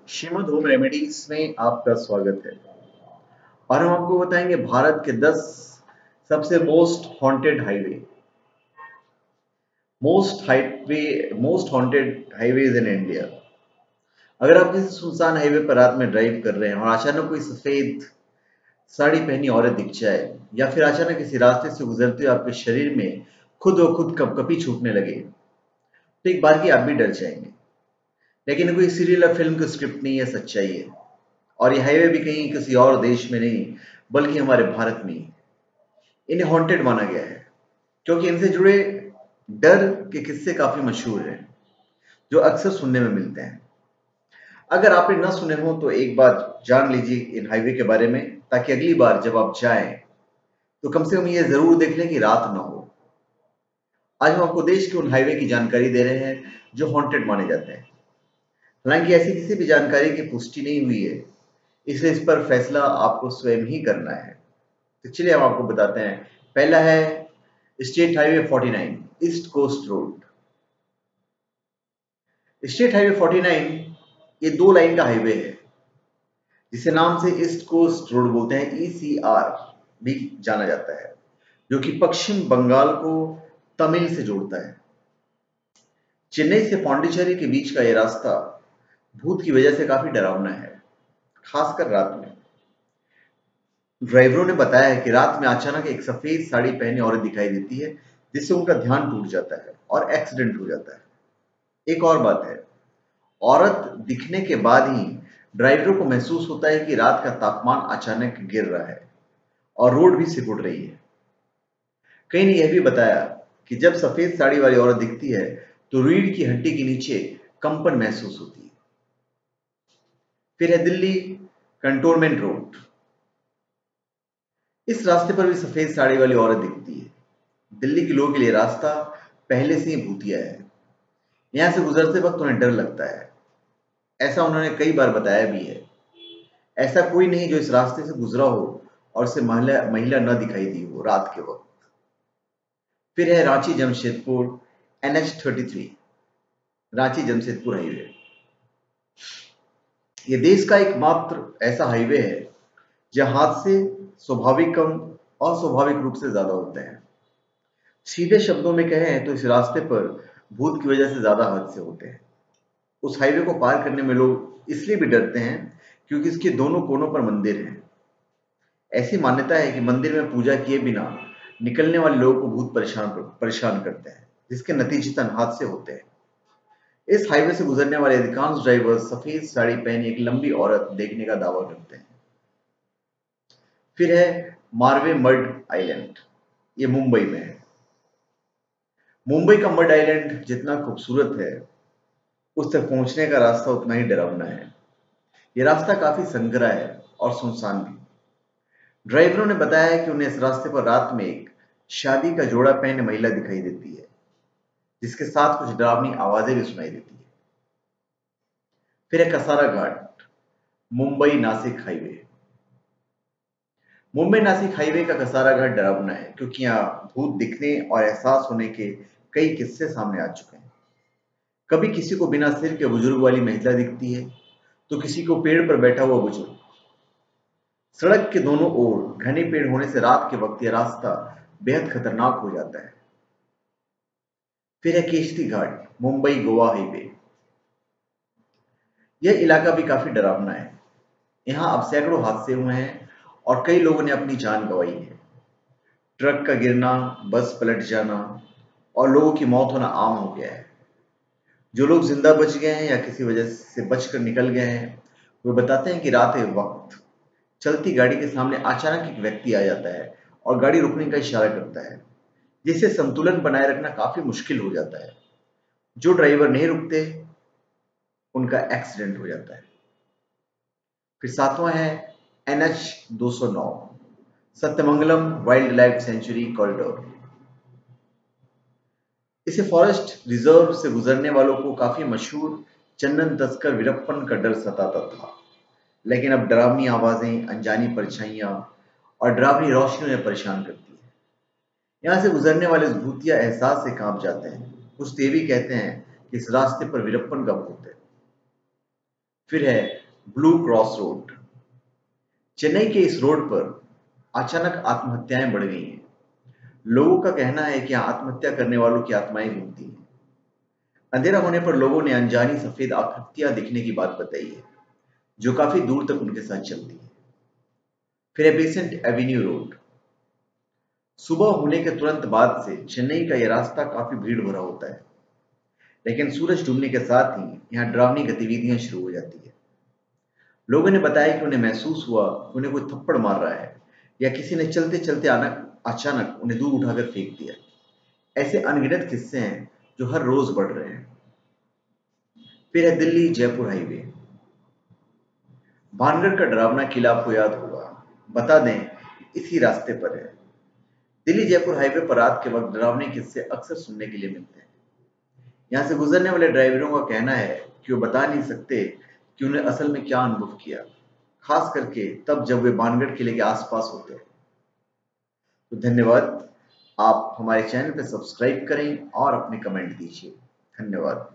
Shrimad home remedies में आपका स्वागत है। और हम आपको बताएंगे भारत के 10 सबसे most haunted highways in India. अगर आप किसी सुनसान हाईवे पर रात में ड्राइव कर रहे हैं और अचानक कोई सफेद साड़ी पहनी औरत दिख जाए, या फिर अचानक किसी रास्ते से गुजरते हुए आपके शरीर में खुद व खुद कपकपी छूटने लगे, तो एक बार की आप भी डर जाएंगे। लेकिन कोई सीरियल या फिल्म की स्क्रिप्ट नहीं है, सच्चाई है। और ये हाईवे भी कहीं किसी और देश में नहीं, बल्कि हमारे भारत में ही। इन्हें हॉन्टेड माना गया है क्योंकि इनसे जुड़े डर के किस्से काफी मशहूर हैं, जो अक्सर सुनने में मिलते हैं। अगर आपने ना सुने हो तो एक बार जान लीजिए इन हाईवे के बारे में, ताकि अगली बार जब आप जाएं तो कम से कम ये जरूर देख लें कि रात ना हो। आज हम आपको देश के उन हाईवे की जानकारी दे रहे हैं जो हॉन्टेड माने जाते हैं। हालांकि ऐसी किसी भी जानकारी की पुष्टि नहीं हुई है, इसलिए इस पर फैसला आपको स्वयं ही करना है। तो चलिए हम आपको बताते हैं। पहला है state highway 49, east coast road. State highway 49 ये 2 लाइन का हाईवे है, जिसे नाम से ईस्ट कोस्ट रोड बोलते हैं, ईसीआर भी जाना जाता है, जो कि पश्चिम बंगाल को तमिल से जोड़ता है। चेन्नई से पौंडीचेरी के बीच का यह रास्ता भूत की वजह से काफी डरावना है, खासकर रात में। ड्राइवरों ने बताया है कि रात में अचानक एक सफेद साड़ी पहने औरत दिखाई देती है, जिससे उनका ध्यान टूट जाता है और एक्सीडेंट हो जाता है। एक और बात है, औरत दिखने के बाद ही ड्राइवरों को महसूस होता है कि रात का तापमान अचानक गिर रहा है और रोड भी सिकुड़ रही है। कई ने यह भी बताया कि जब सफेद साड़ी वाली औरत दिखती है तो रीढ़ की हड्डी के नीचे कंपन महसूस होती है। फिर है दिल्ली कंटोनमेंट रोड। इस रास्ते पर भी सफेद साड़ी वाली औरत दिखती है। दिल्ली के लोगों के लिए रास्ता पहले से ही भूतिया है। यहां से गुजरते वक्त उन्हें डर लगता है, ऐसा उन्होंने कई बार बताया भी है। ऐसा कोई नहीं जो इस रास्ते से गुजरा हो और उसे महिला महिला न दिखाई दी हो रात के वक्त। फिर है रांची जमशेदपुर NH 33, रांची जमशेदपुर हाईवे। यह देश का एकमात्र ऐसा हाईवे है जहां हादसे स्वाभाविक कम अस्वाभाविक रूप से ज्यादा होते हैं। सीधे शब्दों में कहें तो इस रास्ते पर भूत की वजह से ज्यादा हादसे होते हैं। उस हाईवे को पार करने में लोग इसलिए भी डरते हैं क्योंकि इसके दोनों कोनों पर मंदिर हैं। ऐसी मान्यता है कि मंदिर में पूजा किए बिना निकलने वाले लोगों को भूत परेशान करते हैं, जिसके नतीजतन हादसे होते हैं। इस हाईवे से गुजरने वाले अधिकांश ड्राइवर सफेद साड़ी पहनी एक लंबी औरत देखने का दावा करते हैं। फिर है मारवे मड आइलैंड, ये मुंबई में है। मुंबई का मड आइलैंड जितना खूबसूरत है, उस तक पहुंचने का रास्ता उतना ही डरावना है। यह रास्ता काफी संकरा है और सुनसान भी। ड्राइवरों ने बताया है कि उन्हें इस रास्ते पर रात में एक शादी का जोड़ा पहने महिला दिखाई देती है, जिसके साथ कुछ डरावनी आवाजें भी सुनाई देती है। फिर है कसारा घाट, मुंबई नासिक हाईवे। मुंबई नासिक हाईवे का कसारा घाट डरावना है क्योंकि यहाँ भूत दिखने और एहसास होने के कई किस्से सामने आ चुके हैं। कभी किसी को बिना सिर के बुजुर्ग वाली महिला दिखती है, तो किसी को पेड़ पर बैठा हुआ बुजुर्ग। सड़क के दोनों ओर घने पेड़ होने से रात के वक्त यह रास्ता बेहद खतरनाक हो जाता है। फिर है केशरी घाट, मुंबई गोवा हाईवे। यह इलाका भी काफी डरावना है। यहाँ अब सैकड़ों हादसे हुए हैं और कई लोगों ने अपनी जान गंवाई है। ट्रक का गिरना, बस पलट जाना और लोगों की मौत होना आम हो गया है। जो लोग जिंदा बच गए हैं या किसी वजह से बचकर निकल गए हैं, वे बताते हैं कि रात के वक्त चलती गाड़ी के सामने अचानक एक व्यक्ति आ जाता है और गाड़ी रुकने का इशारा करता है, जिससे संतुलन बनाए रखना काफी मुश्किल हो जाता है। जो ड्राइवर नहीं रुकते, उनका एक्सीडेंट हो जाता है। फिर सातवां है NH 209, Sathyamangalam wild life sanctuary corridor. इसे फॉरेस्ट रिजर्व से गुजरने वालों को काफी मशहूर चंदन तस्कर वीरप्पन का डर सताता था। लेकिन अब डरावनी आवाजें, अनजानी परछाइयां और डरावनी रोशनी उन्हें परेशान करती है। यहाँ से गुजरने वाले इस भूतिया एहसास से कांप जाते हैं। कुछ देवी कहते हैं कि इस रास्ते पर वीरप्पन का भूत है। फिर है ब्लू क्रॉस रोड। चेन्नई के इस रोड पर अचानक आत्महत्याएं बढ़ गई हैं। लोगों का कहना है कि यहाँ आत्महत्या करने वालों की आत्माएं घूमती हैं। अंधेरा होने पर लोगों ने अनजानी सफेद आकृतियां दिखने की बात बताई है, जो काफी दूर तक उनके साथ चलती है। फिर है बेसेंट एवेन्यू रोड। सुबह होने के तुरंत बाद से चेन्नई का यह रास्ता काफी भीड़ भरा होता है, लेकिन सूरज डूबने के साथ ही यहाँ डरावनी गतिविधियां शुरू हो जाती है। लोगों ने बताया कि उन्हें महसूस हुआ कि उन्हें कोई थप्पड़ मार रहा है या किसी ने चलते चलते अचानक उन्हें दूर उठाकर फेंक दिया। ऐसे अनगिनत किस्से हैं जो हर रोज बढ़ रहे हैं। फिर है दिल्ली जयपुर हाईवे। भानगढ़ का डरावना किला आपको याद होगा। बता दें, इसी रास्ते पर है। दिल्ली जयपुर हाईवे पर रात के वक्त डरावने किस्से अक्सर सुनने के लिए मिलते हैं। यहाँ से गुजरने वाले ड्राइवरों का कहना है कि वो बता नहीं सकते कि उन्हें असल में क्या अनुभव किया, खास करके तब जब वे भानगढ़ किले के आसपास होते हैं। तो धन्यवाद। आप हमारे चैनल पर सब्सक्राइब करें और अपने कमेंट दीजिए। धन्यवाद।